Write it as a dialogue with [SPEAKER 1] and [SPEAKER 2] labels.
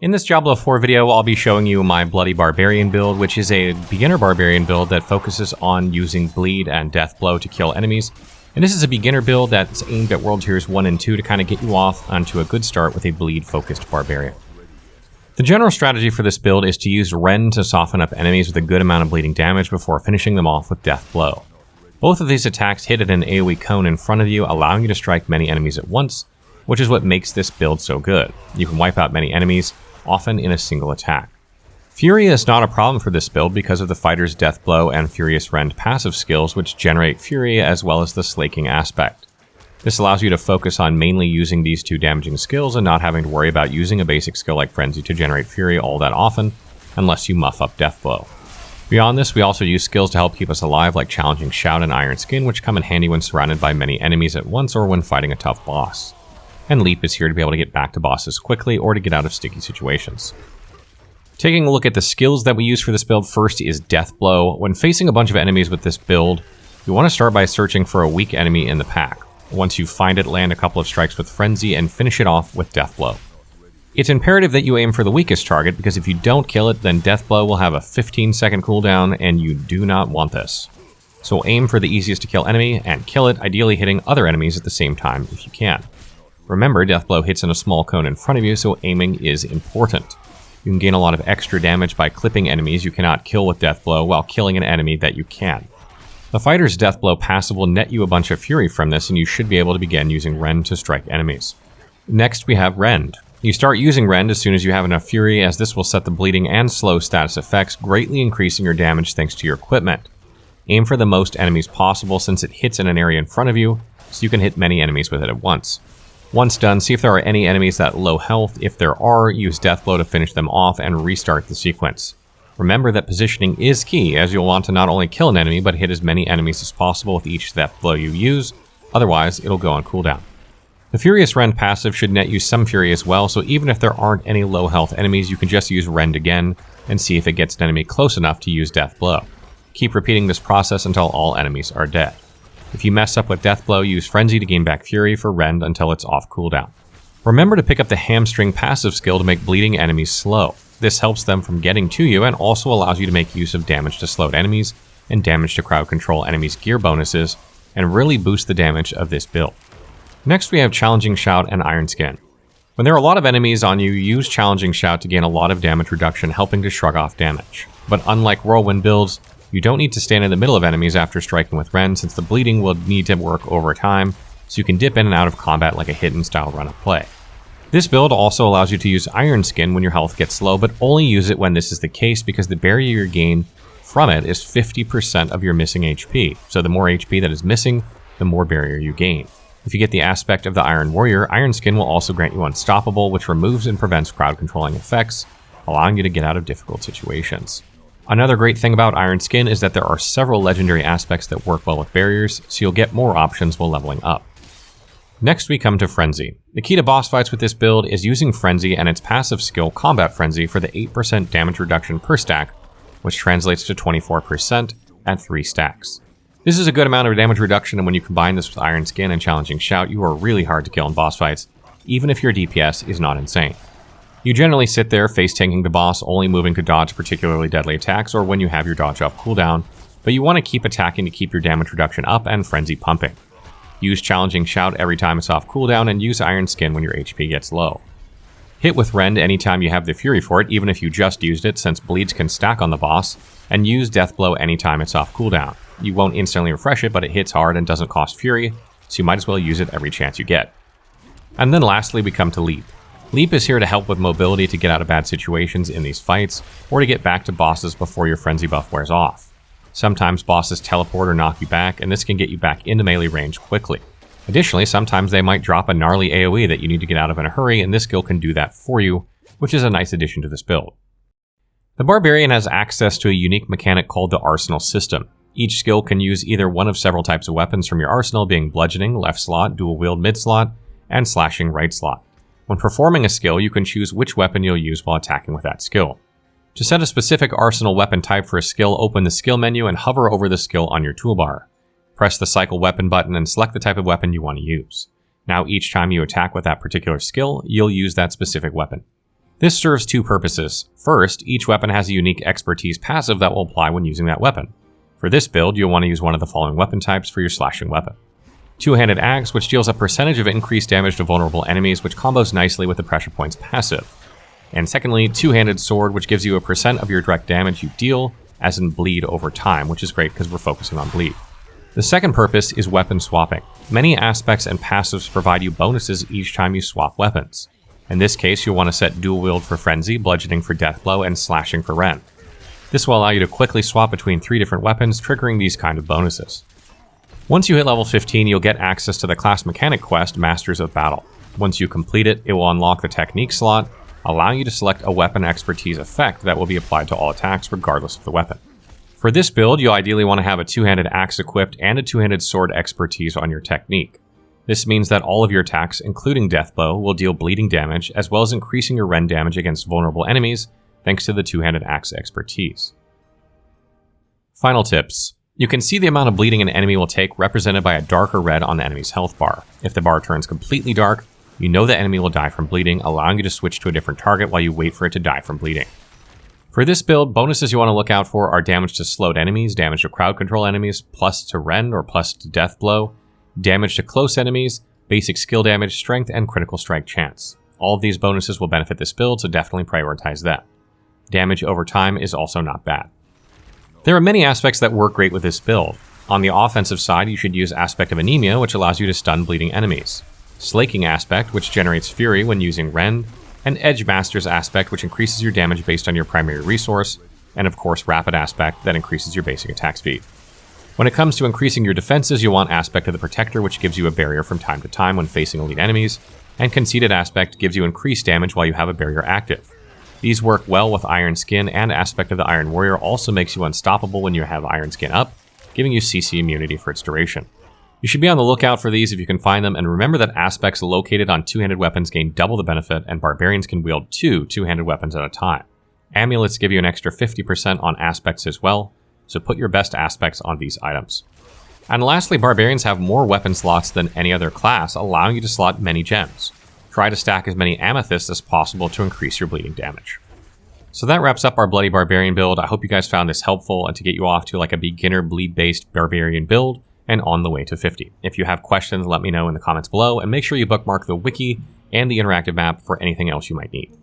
[SPEAKER 1] In this Diablo IV video, I'll be showing you my Bloody Barbarian build, which is a beginner barbarian build that focuses on using Bleed and Deathblow to kill enemies. And this is a beginner build that's aimed at World Tiers 1 and 2 to kind of get you off onto a good start with a Bleed-focused barbarian. The general strategy for this build is to use Rend to soften up enemies with a good amount of bleeding damage before finishing them off with Deathblow. Both of these attacks hit at an AoE cone in front of you, allowing you to strike many enemies at once, which is what makes this build so good. You can wipe out many enemies, often in a single attack. Fury is not a problem for this build because of the fighter's Deathblow and Furious Rend passive skills, which generate Fury as well as the slaking aspect. This allows you to focus on mainly using these two damaging skills and not having to worry about using a basic skill like Frenzy to generate Fury all that often, unless you muff up Deathblow. Beyond this, we also use skills to help keep us alive like Challenging Shout and Iron Skin, which come in handy when surrounded by many enemies at once or when fighting a tough boss. And Leap is here to be able to get back to bosses quickly or to get out of sticky situations. Taking a look at the skills that we use for this build, first is Deathblow. When facing a bunch of enemies with this build, you want to start by searching for a weak enemy in the pack. Once you find it, land a couple of strikes with Frenzy and finish it off with Deathblow. It's imperative that you aim for the weakest target, because if you don't kill it, then Deathblow will have a 15-second cooldown, and you do not want this. So aim for the easiest to kill enemy and kill it, ideally hitting other enemies at the same time if you can. Remember, Deathblow hits in a small cone in front of you, so aiming is important. You can gain a lot of extra damage by clipping enemies you cannot kill with Deathblow while killing an enemy that you can. The fighter's Deathblow passive will net you a bunch of Fury from this, and you should be able to begin using Rend to strike enemies. Next, we have Rend. You start using Rend as soon as you have enough Fury, as this will set the bleeding and slow status effects, greatly increasing your damage thanks to your equipment. Aim for the most enemies possible since it hits in an area in front of you, so you can hit many enemies with it at once. Once done, see if there are any enemies that low health. If there are, use Deathblow to finish them off and restart the sequence. Remember that positioning is key, as you'll want to not only kill an enemy, but hit as many enemies as possible with each Deathblow you use, otherwise it'll go on cooldown. The Furious Rend passive should net you some Fury as well, so even if there aren't any low health enemies, you can just use Rend again and see if it gets an enemy close enough to use Deathblow. Keep repeating this process until all enemies are dead. If you mess up with Deathblow, use Frenzy to gain back Fury for Rend until it's off cooldown. Remember to pick up the Hamstring passive skill to make bleeding enemies slow. This helps them from getting to you and also allows you to make use of damage to slowed enemies and damage to crowd control enemies' gear bonuses and really boost the damage of this build. Next, we have Challenging Shout and Iron Skin. When there are a lot of enemies on you, use Challenging Shout to gain a lot of damage reduction, helping to shrug off damage. But unlike Whirlwind builds, you don't need to stand in the middle of enemies after striking with Rend, since the bleeding will need to work over time, so you can dip in and out of combat like a hidden style run of play. This build also allows you to use Iron Skin when your health gets low, but only use it when this is the case because the barrier you gain from it is 50% of your missing HP. So the more HP that is missing, the more barrier you gain. If you get the aspect of the Iron Warrior, Iron Skin will also grant you Unstoppable, which removes and prevents crowd controlling effects, allowing you to get out of difficult situations. Another great thing about Iron Skin is that there are several legendary aspects that work well with barriers, so you'll get more options while leveling up. Next we come to Frenzy. The key to boss fights with this build is using Frenzy and its passive skill Combat Frenzy for the 8% damage reduction per stack, which translates to 24% at 3 stacks. This is a good amount of damage reduction, and when you combine this with Iron Skin and Challenging Shout, you are really hard to kill in boss fights, even if your DPS is not insane. You generally sit there face-tanking the boss, only moving to dodge particularly deadly attacks or when you have your dodge off cooldown, but you want to keep attacking to keep your damage reduction up and Frenzy pumping. Use Challenging Shout every time it's off cooldown and use Iron Skin when your HP gets low. Hit with Rend anytime you have the Fury for it, even if you just used it, since bleeds can stack on the boss, and use Deathblow anytime it's off cooldown. You won't instantly refresh it, but it hits hard and doesn't cost Fury, so you might as well use it every chance you get. And then lastly we come to Leap. Leap is here to help with mobility to get out of bad situations in these fights, or to get back to bosses before your Frenzy buff wears off. Sometimes bosses teleport or knock you back, and this can get you back into melee range quickly. Additionally, sometimes they might drop a gnarly AoE that you need to get out of in a hurry, and this skill can do that for you, which is a nice addition to this build. The Barbarian has access to a unique mechanic called the Arsenal system. Each skill can use either one of several types of weapons from your arsenal, being bludgeoning, left slot, dual wield mid slot, and slashing right slot. When performing a skill, you can choose which weapon you'll use while attacking with that skill. To set a specific arsenal weapon type for a skill, open the skill menu and hover over the skill on your toolbar. Press the cycle weapon button and select the type of weapon you want to use. Now each time you attack with that particular skill, you'll use that specific weapon. This serves two purposes. First, each weapon has a unique expertise passive that will apply when using that weapon. For this build, you'll want to use one of the following weapon types for your slashing weapon. Two-handed axe, which deals a percentage of increased damage to vulnerable enemies, which combos nicely with the pressure points passive. And secondly, two-handed sword, which gives you a percent of your direct damage you deal, as in bleed over time, which is great because we're focusing on bleed. The second purpose is weapon swapping. Many aspects and passives provide you bonuses each time you swap weapons. In this case, you'll want to set dual wield for frenzy, bludgeoning for deathblow, and slashing for rend. This will allow you to quickly swap between 3 different weapons, triggering these kind of bonuses. Once you hit level 15, you'll get access to the class mechanic quest, Masters of Battle. Once you complete it, it will unlock the technique slot, allowing you to select a weapon expertise effect that will be applied to all attacks regardless of the weapon. For this build, you'll ideally want to have a two-handed axe equipped and a two-handed sword expertise on your technique. This means that all of your attacks, including deathblow, will deal bleeding damage, as well as increasing your rend damage against vulnerable enemies, thanks to the two-handed axe expertise. Final tips. You can see the amount of bleeding an enemy will take represented by a darker red on the enemy's health bar. If the bar turns completely dark, you know the enemy will die from bleeding, allowing you to switch to a different target while you wait for it to die from bleeding. For this build, bonuses you want to look out for are damage to slowed enemies, damage to crowd control enemies, plus to rend or plus to death blow, damage to close enemies, basic skill damage, strength, and critical strike chance. All of these bonuses will benefit this build, so definitely prioritize that. Damage over time is also not bad. There are many aspects that work great with this build. On the offensive side, you should use Aspect of Anemia, which allows you to stun bleeding enemies. Slaking Aspect, which generates Fury when using Rend, and Edge Master's Aspect, which increases your damage based on your primary resource, and of course Rapid Aspect, that increases your basic attack speed. When it comes to increasing your defenses, you'll want Aspect of the Protector, which gives you a barrier from time to time when facing elite enemies, and Conceited Aspect gives you increased damage while you have a barrier active. These work well with Iron Skin, and Aspect of the Iron Warrior also makes you unstoppable when you have Iron Skin up, giving you CC immunity for its duration. You should be on the lookout for these if you can find them, and remember that aspects located on two-handed weapons gain double the benefit, and barbarians can wield two-handed weapons at a time. Amulets give you an extra 50% on aspects as well, so put your best aspects on these items. And lastly, barbarians have more weapon slots than any other class, allowing you to slot many gems. Try to stack as many amethysts as possible to increase your bleeding damage. So that wraps up our Bloody Barbarian build. I hope you guys found this helpful and to get you off to like a beginner bleed-based barbarian build and on the way to 50. If you have questions, let me know in the comments below, and make sure you bookmark the wiki and the interactive map for anything else you might need.